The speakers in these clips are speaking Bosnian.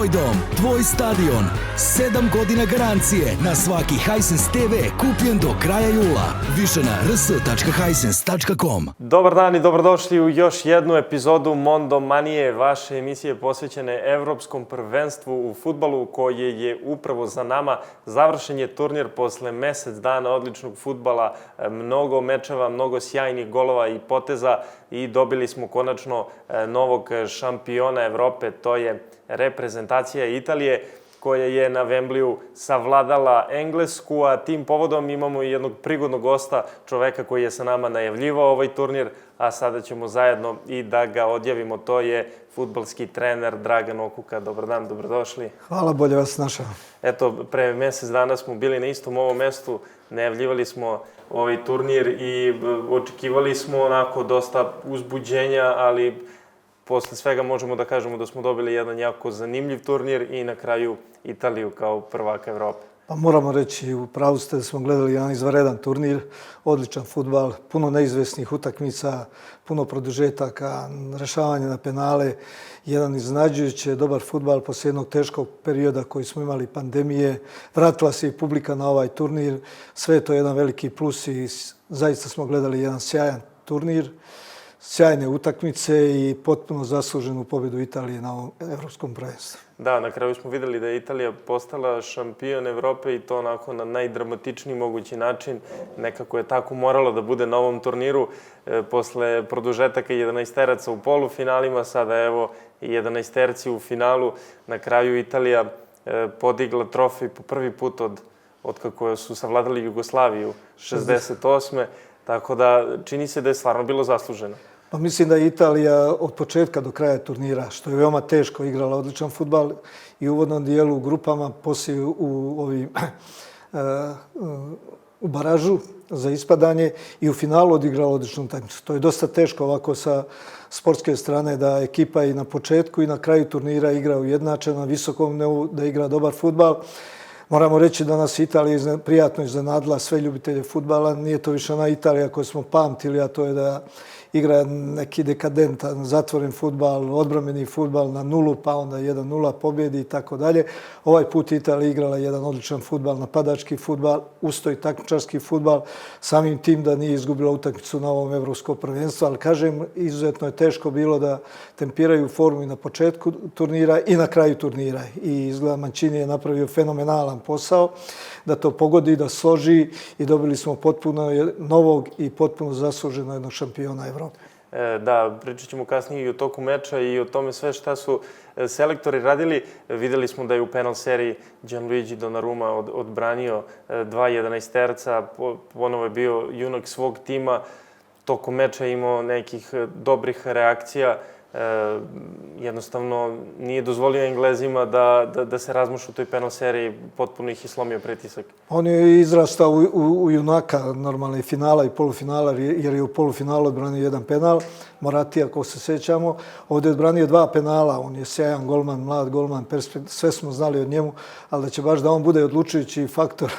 Tvoj dom, tvoj stadion. 7 godina garancije na svaki Hisense TV kupljen do kraja jula. Više na rs.hisense.com. Dobar dan i dobrodošli u još jednu epizodu Mondo Manije, vaše emisije posvećene Evropskom prvenstvu u fudbalu koje je upravo za nama. Završen je turnir posle mesec dana odličnog fudbala, mnogo mečeva, mnogo sjajnih golova i poteza i dobili smo konačno novog šampiona Evrope, to je reprezentacija Italije koja je na Wembleyu savladala Englesku, a tim povodom imamo i jednog prigodnog gosta, čoveka koji je sa nama najavljivao ovaj turnir, a sada ćemo zajedno i da ga odjavimo. To je fudbalski trener Dragan Okuka. Dobar dan, dobrodošli. Hvala, bolje vas našao. Eto, pre mesec dana smo bili na istom ovom mestu, najavljivali smo ovaj turnir i očekivali smo onako dosta uzbuđenja, ali posle svega možemo da kažemo da smo dobili jedan jako zanimljiv turnir i na kraju Italiju kao prvaka Evrope. Pa moramo reći, u pravu ste da smo gledali jedan izvanredan turnir, odličan fudbal, puno neizvesnih utakmica, puno produžetaka, rešavanje na penale, jedan iznenađujući dobar fudbal posle jednog teškog perioda koji smo imali pandemije. Vratila se i publika na ovaj turnir, sve je to jedan veliki plus i zaista smo gledali jedan sjajan turnir, sjajne utakmice i potpuno zasluženu pobjedu Italije na ovom evropskom prvenstvu. Da, na kraju smo videli da je Italija postala šampion Evrope i to onako na najdramatičniji mogući način. Nekako je tako moralo da bude na ovom turniru. Posle produžetaka 11-teraca u polufinalima, sada evo i 11-terci u finalu. Na kraju Italija podigla trofej po prvi put od kako su savladali Jugoslaviju 68. Tako da čini se da je stvarno bilo zasluženo. Pa mislim da je Italija od početka do kraja turnira, što je veoma teško, igrala odličan fudbal i u uvodnom dijelu u grupama, poslije u baražu za ispadanje i u finalu odigrala odličnu utakmicu. To je dosta teško ovako sa sportske strane da ekipa i na početku i na kraju turnira igra ujednačeno na visokom nivou, da igra dobar fudbal. Moramo reći da nas Italija prijatno iznenadila sve ljubitelje fudbala. Nije to više ona Italija koju smo pamtili, a to je da igra neki dekadentan, zatvoren fudbal, odbrambeni fudbal na nulu, pa onda 1-0 pobjedi i tako dalje. Ovaj put Italija igrala jedan odličan fudbal, napadački fudbal, ustoj takmičarski fudbal, samim tim da nije izgubila utakmicu na ovom evropskom prvenstvu, ali kažem, izuzetno je teško bilo da tempiraju formu i na početku turnira i na kraju turnira. I izgleda Mancini je napravio fenomenalan posao da to pogodi, da složi i dobili smo potpuno novog i potpuno zasluženo jednog šampiona Evrope. Da, pričat ćemo kasnije i o toku meča i o tome sve šta su selektori radili. Videli smo da je u penal seriji Gianluigi Donnarumma odbranio 2 11-terca, ponovo je bio junak svog tima. Tokom meča je imao nekih dobrih reakcija. Jednostavno nije dozvolio Englezima da se razmušu u toj penal seriji, potpuno ih je slomio pritisak. On je izrastao u junaka normalne finala i polufinala, jer je u polufinalu odbranio jedan penal. Moratti, ako se sjećamo, ovdje je odbranio 2 penala. On je sjajan golman, mlad golman, sve smo znali od njemu, ali da će baš da on bude odlučujući faktor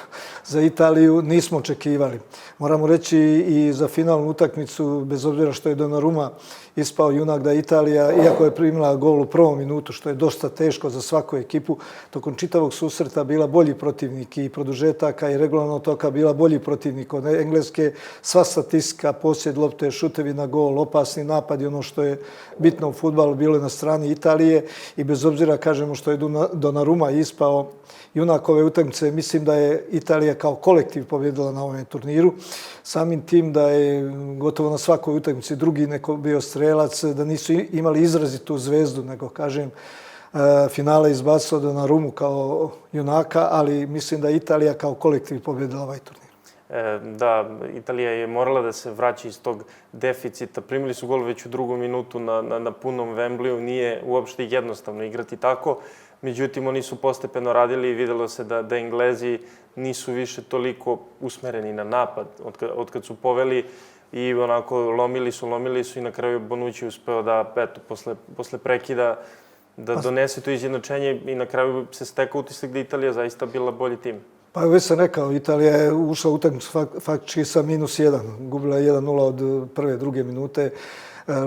za Italiju, nismo očekivali. Moramo reći i za finalnu utakmicu, bez obzira što je Donnarumma ispao junak, da Italija, iako je primila gol u prvom minutu, što je dosta teško za svaku ekipu, tokom čitavog susreta bila bolji protivnik i produžetaka i regularno toka bila bolji protivnik od Engleske. Sva statistika, posjed lopte, šutevi na gol, opasni napadi, ono što je bitno u fudbalu, bilo je na strani Italije i bez obzira, kažemo, što je Donnarumma ispao junak ove utakmice, mislim da je Italija kao kolektiv pobjedila na ovom turniru. Samim tim da je gotovo na svakoj utakmici drugi neko bio strelac, da nisu imali izrazitu zvezdu, nego kažem, finale izbacilo Donnarummu kao junaka, ali mislim da je Italija kao kolektiv pobjedila ovaj turnir. Da, Italija je morala da se vraća iz tog deficita. Primili su gol već u drugom minutu na punom Wembleyu. Nije uopšte jednostavno igrati tako. Međutim, oni su postepeno radili i videlo se da Englezi nisu više toliko usmereni na napad od kad su poveli i onako lomili su i na kraju Bonucci uspeo da, eto, posle prekida da donese to izjednačenje i na kraju se stekao utisak da Italija zaista bila bolji tim. Pa već sam rekao, Italija je ušla u utakmicu faktički sa -1. Gubila je 1:0 od prve, druge minute,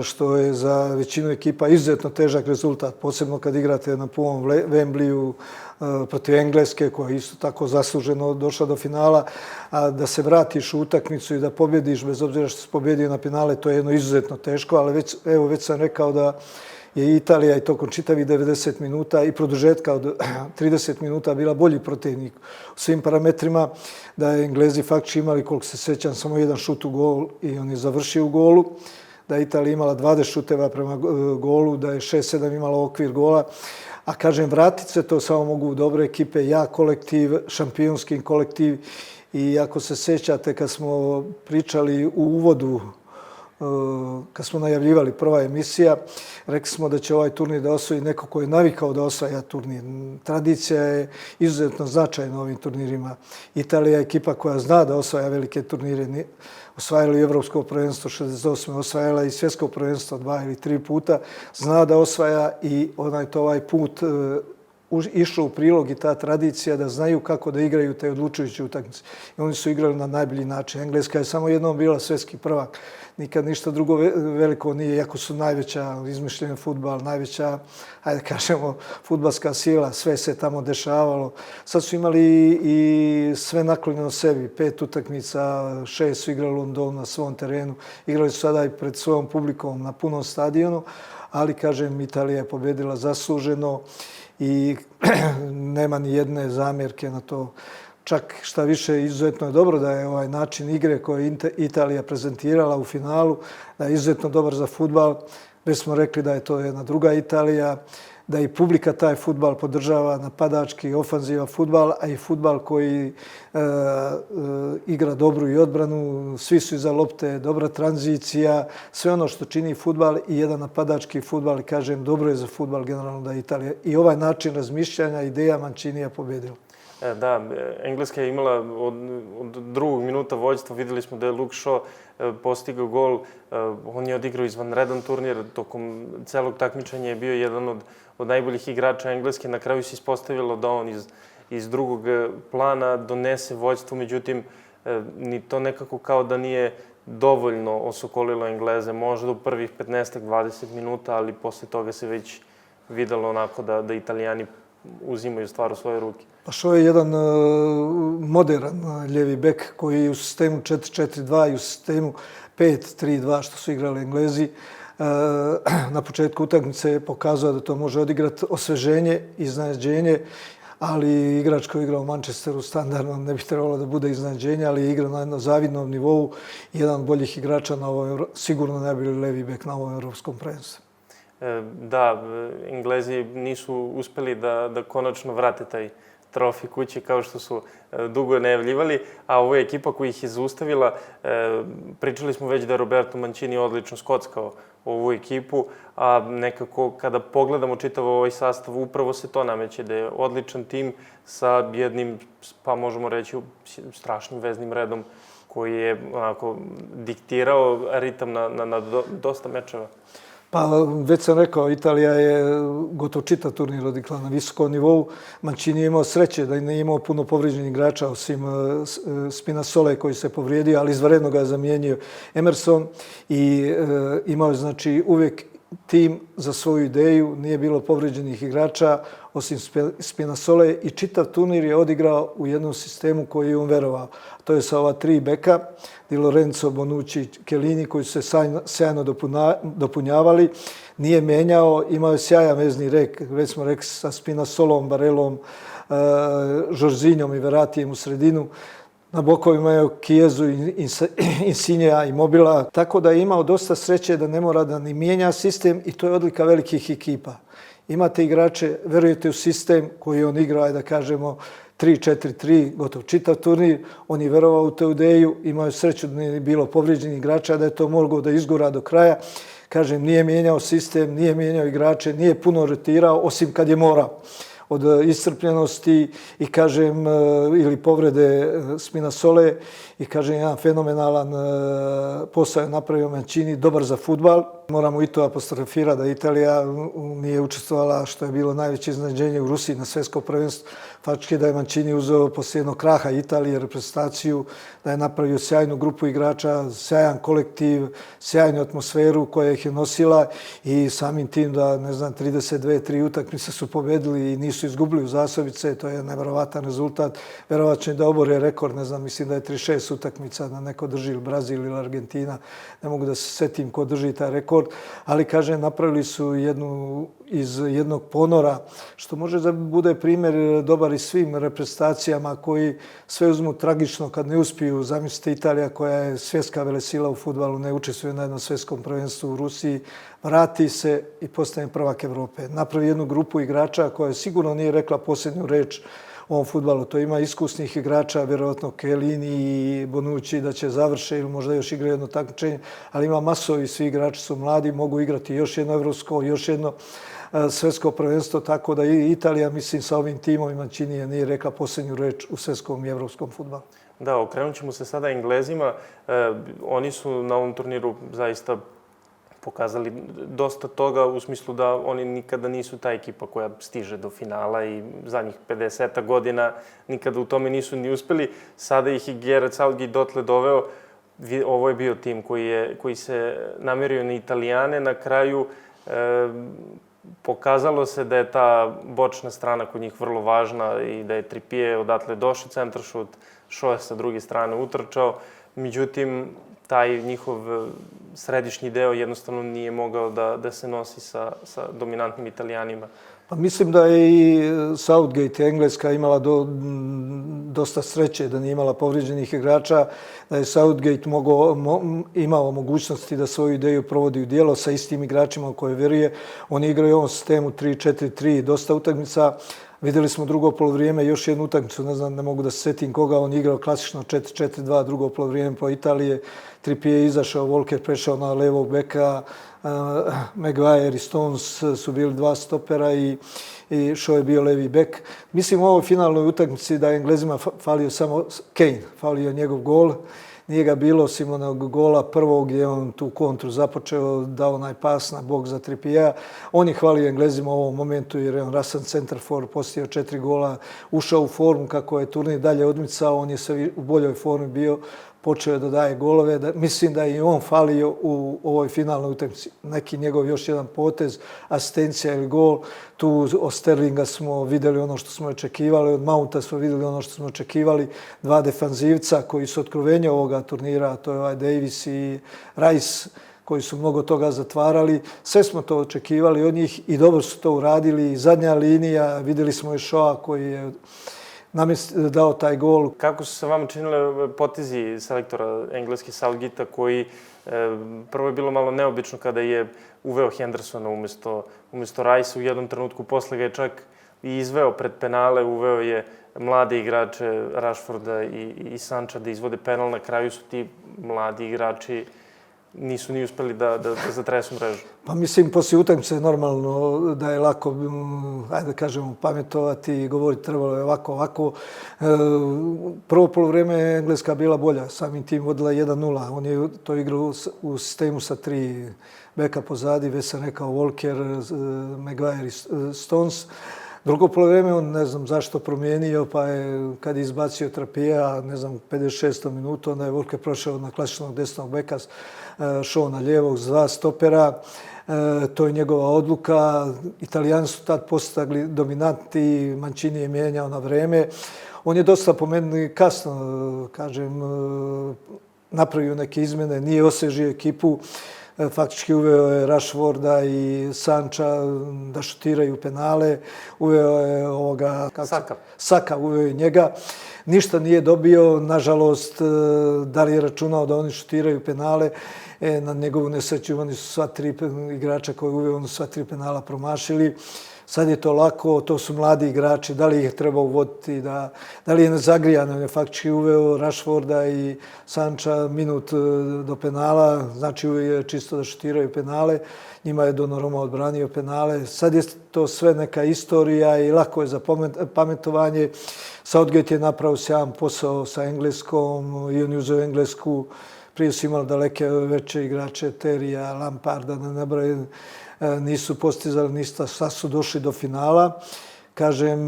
što je za većinu ekipa izuzetno težak rezultat, posebno kad igrate na punom Wembleyu protiv Engleske, koja je isto tako zasluženo došla do finala, a da se vratiš u utakmicu i da pobjediš, bez obzira što si pobjedio na finale, to je jedno izuzetno teško, ali već sam rekao da je Italija i tokom čitavih 90 minuta i produžetka od 30 minuta bila bolji protivnik u svim parametrima, da je Englezi faktički imali, koliko se sjećam, samo jedan šut u gol i on je završio u golu, da je Italija imala 20 šuteva prema golu, da je 6-7 imala okvir gola. A kažem, vratit se to samo mogu dobre ekipe, jak kolektiv, šampionski kolektiv. I ako se sjećate kad smo pričali u uvodu, kad smo najavljivali prva emisija, rekli smo da će ovaj turnir da osvoji neko ko je navikao da osvaja turnir. Tradicija je izuzetno značajna ovim turnirima. Italija je ekipa koja zna da osvaja velike turnire. Osvajala i Evropsko prvenstvo 68. Osvajala i Svjetsko prvenstvo 2 ili 3 puta. Zna da osvaja i ovaj put išlo u prilog i ta tradicija da znaju kako da igraju te odlučujuće utakmice. I oni su igrali na najbolji način. Engleska je samo jednom bila svjetski prvak. Nikad ništa drugo veliko nije, iako su najveća izmišljena fudbal, najveća, hajde kažemo, fudbalska sila, sve se tamo dešavalo. Sad su imali i sve naklonjeno sebi, 5 utakmica, 6 su igrali u Londonu na svom terenu, igrali su sada i pred svojom publikom na punom stadionu, ali, kažem, Italija je pobjedila zasluženo i nema ni jedne zamjerke na to. Čak šta više, izuzetno je dobro da je ovaj način igre koji je Italija prezentirala u finalu, da je izuzetno dobar za fudbal. Već smo rekli da je to jedna druga Italija, da i publika taj fudbal podržava, napadački, ofanziva fudbal, a i fudbal koji igra dobru i odbranu, svi su iza lopte, dobra tranzicija, sve ono što čini fudbal i jedan napadački fudbal. Kažem, dobro je za fudbal generalno da je Italija. I ovaj način razmišljanja, ideja Manciniija pobjedila. Da, Engleska je imala od drugog minuta vođstva, videli smo da je Luke Shaw postigao gol, on je odigrao izvanredan turnir, tokom celog takmičenja je bio jedan od najboljih igrača Engleske, na kraju se ispostavilo da on iz drugog plana donese vođstvo, međutim, ni to nekako kao da nije dovoljno osokolilo Engleze, možda u prvih 15-20 minuta, ali posle toga se već videlo onako da Italijani uzimaju stvar u svoje ruke. Pa Shaw je jedan modern ljevi bek koji u sistemu 4-4-2 i u sistemu 5-3-2 što su igrali Englezi na početku utakmice je pokazao da to može odigrati osveženje, iznenađenje, ali igrač koji je igrao u Manchesteru standardno ne bi trebalo da bude iznenađenje, ali je igrao na jednom zavidnom nivou i jedan od boljih igrača na ovom, sigurno najbolji levi bek na ovom evropskom prvenstvu. Da, Englezi nisu uspeli da konačno vrate taj trofej kući kao što su dugo najavljivali, a ovo je ekipa koja ih je zaustavila. Pričali smo već da je Roberto Mancini odlično skockao ovu ekipu, a nekako kada pogledamo čitav ovaj sastav, upravo se to nameće da je odličan tim sa jednim, pa možemo reći, strašnim veznim redom koji je onako diktirao ritam na dosta mečeva. Pa već sam rekao, Italija je gotovo čitav turnir odigla na visokom nivou. Mancini je imao sreće da nije imao puno povrijeđenih igrača, osim Spinazzole koji se povrijedio, ali izvanredno ga je zamijenio Emerson i imao je znači uvijek tim za svoju ideju, nije bilo povrijeđenih igrača osim Spinazzole i čitav turnir je odigrao u jednom sistemu koji je on verovao. To je sa ova 3 beka, Di Lorenzo, Bonucci i Chiellini, koji su se sjajno dopunjavali. Nije menjao, imao je sjajan vezni red, već smo rekli sa Spinazzolom, Barellom, Jorginhom i Verratijem u sredinu. Na bokovima je Chiesu, Insignea i Mobila. Tako da je imao dosta sreće da ne mora da ni mijenja sistem i to je odlika velikih ekipa. Imate igrače, verujete u sistem koji on igra, da kažemo, 3-4-3, gotov čitav turnir. On je verovao u tu ideju, imao je sreću da nije bilo povrijeđenih igrača, da je to moglo da izgura do kraja. Kažem, nije mijenjao sistem, nije mijenjao igrače, nije puno rotirao, osim kad je morao. Od iscrpljenosti i, kažem, ili povrede Spinazzole i, kažem, jedan fenomenalan posao je napravio Mancini, dobar za fudbal. Moramo i to apostrofirati da Italija nije učestvovala, što je bilo najveće iznenađenje u Rusiji na svjetsko prvenstvo. Faktički da je Mancini uzeo poslije jednog kraha Italije reprezentaciju, da je napravio sjajnu grupu igrača, sjajan kolektiv, sjajnu atmosferu koja ih je nosila i samim tim da, ne znam, 32-3 utakmice su pobedili i nisu izgubili u zasobice. To je nevjerovatan rezultat. Vjerovatno da obore rekord, ne znam, mislim da je 36 utakmica da neko drži ili Brazil ili Argentina. Ne mogu da se setim ko drži taj rekord, ali kažem, napravili su iz jednog ponora, što može da bude primjer dobar i svim reprezentacijama koji sve uzmu tragično kad ne uspiju. Zamislite Italija koja je svjetska velesila u fudbalu, ne učestvuje na jednom svjetskom prvenstvu u Rusiji, vrati se i postane prvak Evrope. Napravi jednu grupu igrača koja sigurno nije rekla posljednju reč u ovom fudbalu. To ima iskusnih igrača, vjerovatno Chiellini i Bonucci da će završe ili možda još igraju jedno takmičenje, ali ima masovi, svi igrači su mladi, mogu igrati još jedno evropsko, još jedno svjetsko prvenstvo, tako da i Italija, mislim, sa ovim timom Mancini nije rekla posljednju reč u svjetskom i evropskom fudbalu. Da, okrenut ćemo se sada Englezima. Oni su na ovom turniru zaista pokazali dosta toga u smislu da oni nikada nisu ta ekipa koja stiže do finala i zadnjih 50 godina nikada u tome nisu ni uspeli. Sada ih i Gareth Southgate dotle doveo. Ovo je bio tim koji se namerio na Italijane. Na kraju pokazalo se da je ta bočna strana kod njih vrlo važna i da je Trippier odatle došao centaršut, Shaw je sa druge strane utrčao. Međutim, taj njihov središnji deo jednostavno nije mogao da se nosi sa dominantnim Italijanima. Pa mislim da je i Southgate, Engleska, imala dosta sreće da nije imala povrijeđenih igrača, da je Southgate imao mogućnosti da svoju ideju provodi u djelo sa istim igračima u koje vjeruje. On igra i u ovom sistemu 3-4-3, dosta utakmica. Vidjeli smo drugo polovrijeme, još jednu utakmicu, ne znam, ne mogu da se setim koga, on igrao klasično 4-4-2, drugo polovrijeme po Italije. Trippier je izašao, Walker prešao na levog beka, Maguire i Stones su bili dva stopera i Shaw je bio levi bek. Mislim, u ovoj finalnoj utakmici da je Englezima falio samo Kane, falio njegov gol. Nije ga bilo osim onog gola prvog gdje on tu kontru započeo, dao onaj pas na bok za Trippiera. On je hvalio Englezima u ovom momentu jer je on rasan centarfor, postio 4 gola, ušao u formu kako je turnir dalje odmicao, on je sve u boljoj formi bio, počeo je da daje golove. Mislim da je i on falio u ovoj finalnoj utakmici. Neki njegov još jedan potez, asistencija ili gol. Tu od Sterlinga smo vidjeli ono što smo očekivali, od Mounta smo vidjeli ono što smo očekivali. Dva defanzivca koji su otkrovenje ovoga turnira, to je Davis i Rice, koji su mnogo toga zatvarali. Sve smo to očekivali od njih i dobro su to uradili. Zadnja linija, vidjeli smo i Shawa koji je nam je dao taj gol. Kako su se vama činile potezi selektora engleske Southgate-a koji prvo je bilo malo neobično kada je uveo Hendersona umjesto Rice u jednom trenutku, posle ga je čak i izveo pred penale, uveo je mlade igrače Rashforda i Sancha da izvode penal. Na kraju su ti mladi igrači nisu ni uspeli da zatresu mrežu. Pa mislim, poslije utakmice normalno da je lako, ajde da kažemo, pametovati i govoriti trebalo je ovako. Prvo polovrijeme je Engleska bila bolja, samim tim vodila 1-0. On je to igrao u sistemu sa 3 beka pozadi, već sam rekao Walker, Maguire i Stones. Drugo polovrijeme on ne znam zašto promijenio, pa je kad je izbacio Trippiera, ne znam, 56. minutu, onda je Walker prošao na klasičnog desnog beka, Shaw na lijevog s dva stopera. To je njegova odluka. Italijani su tad postali dominanti, Mancini je mijenjao na vreme. On je dosta po meni kasno, kažem, napravio neke izmjene, nije osvežio ekipu. Faktički uveo je Rashforda i Sancha da šutiraju penale. Uveo je Saka, uveo je njega. Ništa nije dobio, nažalost, da li je računao da oni šutiraju penale. Na njegovu nesreću oni su sva 3 igrača koji uveo, oni su sva 3 penala promašili. Sad je to lako, to su mladi igrači, da li ih treba uvoditi, da li je nezagrijan, on je faktički uveo Rashforda i Sancha minut do penala, znači uveo je čisto da šutiraju penale, njima je Donnarumma odbranio penale. Sad je to sve neka istorija i lako je za pametovanje. Southgate je napravio sjajan posao sa Engleskom i on je uzeo Englesku Prije su imali daleke veće igrače, Terija, Lamparda, ne nabrajam, nisu postizali ništa, sad su došli do finala. Kažem,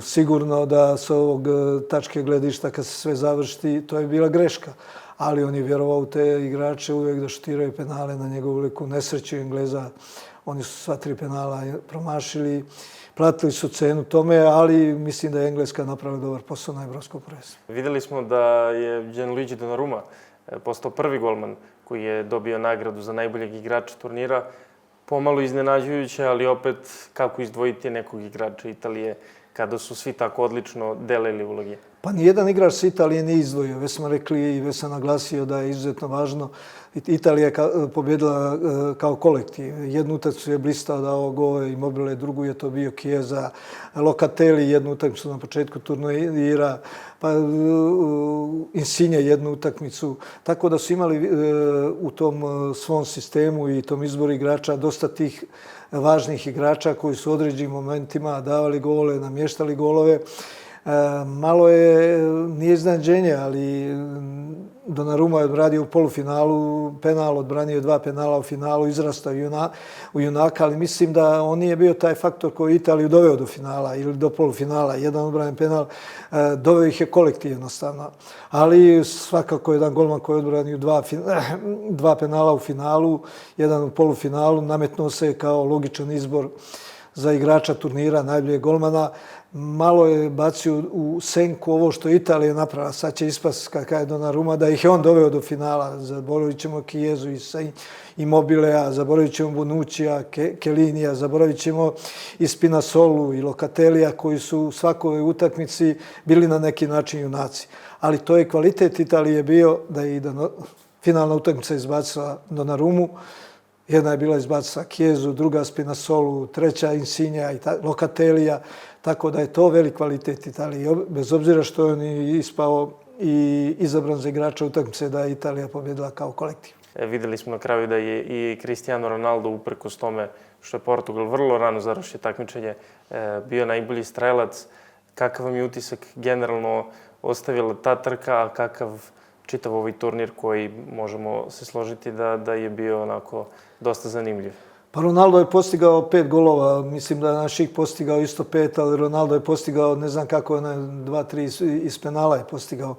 sigurno da s ovog tačke gledišta kad se sve završi, to je bila greška. Ali on je vjerovao u te igrače uvijek da šutiraju penale na njegovu veliku nesreću Engleza. Oni su sva 3 penala promašili, platili su cenu tome, ali mislim da je Engleska napravila dobar posao na evropskom prvenstvu. Vidjeli smo da je Gianluigi Donnarumma postao prvi golman koji je dobio nagradu za najboljeg igrača turnira. Pomalo iznenađujuće, ali opet kako izdvojiti nekog igrača Italije kada su svi tako odlično delili uloge? Pa nijedan igrač sa Italije nije izdvojio. Već smo rekli i već sam naglasio da je izuzetno važno. Italija je pobjedila kao kolektiv. Jednu utakmicu je blistao dao gol, Immobile, drugu je to bio Chiesa, Locatelli jednu utakmicu na početku turnira, pa Insigne jednu utakmicu. Tako da su imali u tom svom sistemu i tom izboru igrača dosta tih važnih igrača koji su u određenim momentima davali gole, namještali golove. Malo je, nije iznenađenje, ali Donnarumma je odradio u polufinalu penal, odbranio 2 penala u finalu, izrastao u junaka, ali mislim da on nije bio taj faktor koji Italiju doveo do finala ili do polufinala. Jedan odbranjen penal doveo ih je kolektiv jednostavno. Ali svakako jedan golman koji je odbranio 2 penala u finalu, jedan u polufinalu, nametnuo se kao logičan izbor za igrača turnira, najboljeg golmana. Malo je bacio u senku ovo što Italija napravila. Sad će ispast kada je Donnarumma da ih je on doveo do finala. Zaboravit ćemo Chiesu i Immobilea, zaboravit ćemo Bonuccija, Chiellinija, zaboravit ćemo i Spinazzolu i Locatellija koji su u svakoj utakmici bili na neki način junaci. Ali to je kvalitet Italije bio da je i finalna utakmica izbacila Donnarummu. Jedna je bila izbacila Chiesu, druga Spinazzolu, treća Insignea i Locatellija. Tako da je to velik kvalitet Italije. Bez obzira što je on ispao i izabran za igrača utakmice da je Italija pobjedila kao kolektiv. Vidjeli smo na kraju da je i Cristiano Ronaldo uprkos tome što je Portugal vrlo rano završio takmičenje bio najbolji strelac. Kakav vam je utisak generalno ostavila ta trka, a kakav čitav ovaj turnir koji možemo se složiti da je bio onako dosta zanimljiv? Pa Ronaldo je postigao 5 golova, mislim da je naših postigao isto 5, ali Ronaldo je postigao, ne znam kako je, 2-3 iz penala je postigao.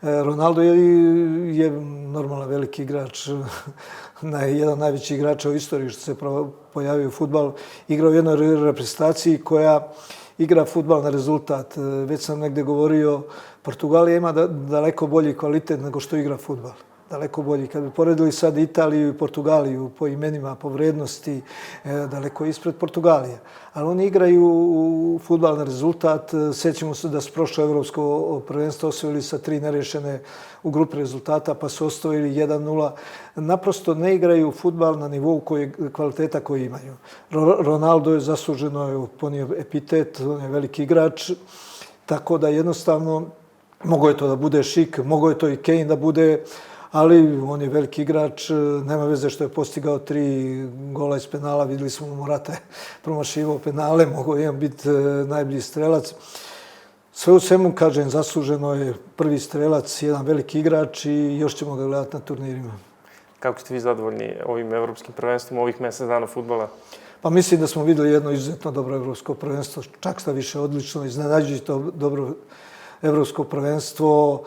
Ronaldo je normalno veliki igrač, jedan najveći igrač u istoriji što se pojavio u fudbalu. Igrao u jednoj reprezentaciji koja igra fudbal na rezultat. Već sam negdje govorio, Portugalija ima daleko bolji kvalitet nego što igra fudbal. Daleko bolji. Kad bi poredili sad Italiju i Portugaliju po imenima, po vrednosti, daleko ispred Portugalije. Ali oni igraju fudbal na rezultat. Sjećamo se da su prošlo evropsko prvenstvo osvojili sa 3 nerešene u grupi rezultata, pa su ostavili 1-0. Naprosto ne igraju fudbal na nivou kvaliteta koji imaju. Ronaldo je zasluženo ponio epitet, on je veliki igrač, tako da jednostavno mogo je to da bude Šik, mogo je to i Kane da bude, ali on je veliki igrač, nema veze što je postigao 3 gola iz penala, vidjeli smo Morata je promašivao penale, mogo je biti najbolji strelac. Sve u svemu, kažem, zasluženo je prvi strelac, jedan veliki igrač i još ćemo ga gledati na turnirima. Kako ste vi zadovoljni ovim evropskim prvenstvom, ovih mjesec dana fudbala? Pa mislim da smo vidjeli jedno izuzetno dobro evropsko prvenstvo, čak šta više odlično, iznenađujuće to dobro evropsko prvenstvo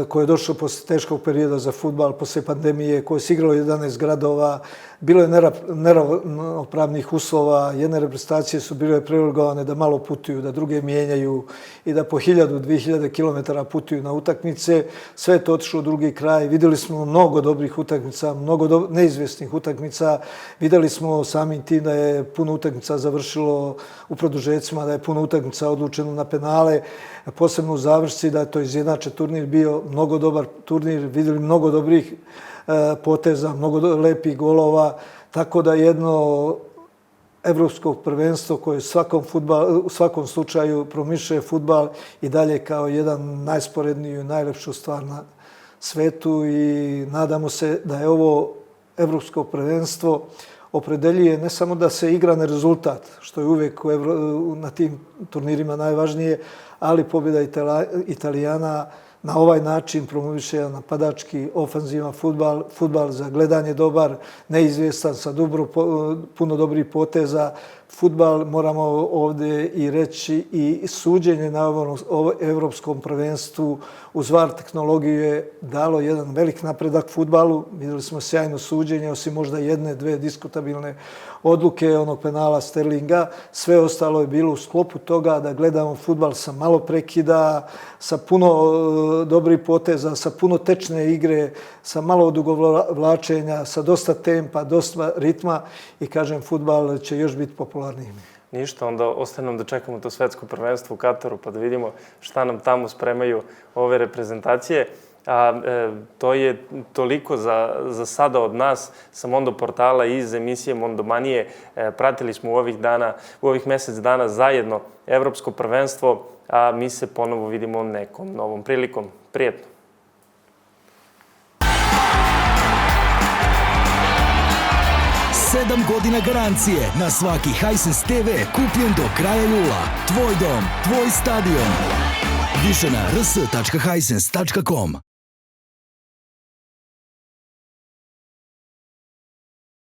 koje je došlo posle teškog perioda za fudbal, posle pandemije, koje se igralo 11 gradova. Bilo je neravnopravnih uslova, jedne reprezentacije su bile privilegovane da malo putuju, da druge mijenjaju i da po 1000-2000 km putuju na utakmice. Sve je to otišlo u drugi kraj. Vidjeli smo mnogo dobrih utakmica, mnogo neizvjesnih utakmica. Vidjeli smo samim tim da je puno utakmica završilo u produžecima, da je puno utakmica odlučeno na penale, posebno u završci, da je to izjednačen turnir bio mnogo dobar turnir. Vidjeli mnogo dobrih poteza, mnogo lepih golova, tako da jedno evropsko prvenstvo koje u svakom slučaju promišljuje fudbal i dalje kao jedan najsporedniju i najlepšu stvar na svetu i nadamo se da je ovo evropsko prvenstvo opredeljuje ne samo da se igra na rezultat, što je uvijek na tim turnirima najvažnije, ali pobjeda Italijana na ovaj način promoviše jedan napadački, ofanzivan fudbal, fudbal za gledanje dobar, neizvjestan, sa puno dobrih poteza. Fudbal, moramo ovdje i reći, i suđenje na ovom evropskom prvenstvu uz VAR tehnologiju je dalo jedan velik napredak fudbalu. Vidjeli smo sjajno suđenje, osim možda jedne, dve diskutabilne odluke onog penala Sterlinga. Sve ostalo je bilo u sklopu toga da gledamo fudbal sa malo prekida, sa puno dobrih poteza, sa puno tečne igre, sa malo odugovlačenja, sa dosta tempa, dosta ritma i kažem, fudbal će još biti popularniji. Ništa, onda ostaje nam da čekamo to svetsko prvenstvo u Kataru pa da vidimo šta nam tamo spremaju ove reprezentacije. To je toliko za sada od nas sa Mondo portala i iz emisije Mondomanije. Pratili smo u ovih mjesec dana zajedno Evropsko prvenstvo, a mi se ponovo vidimo nekom novom prilikom. Prijetno! 7 godina garancije na svaki Hisense TV kupljen do kraja jula. Tvoj dom, tvoj stadion. Više na rs.hisense.com.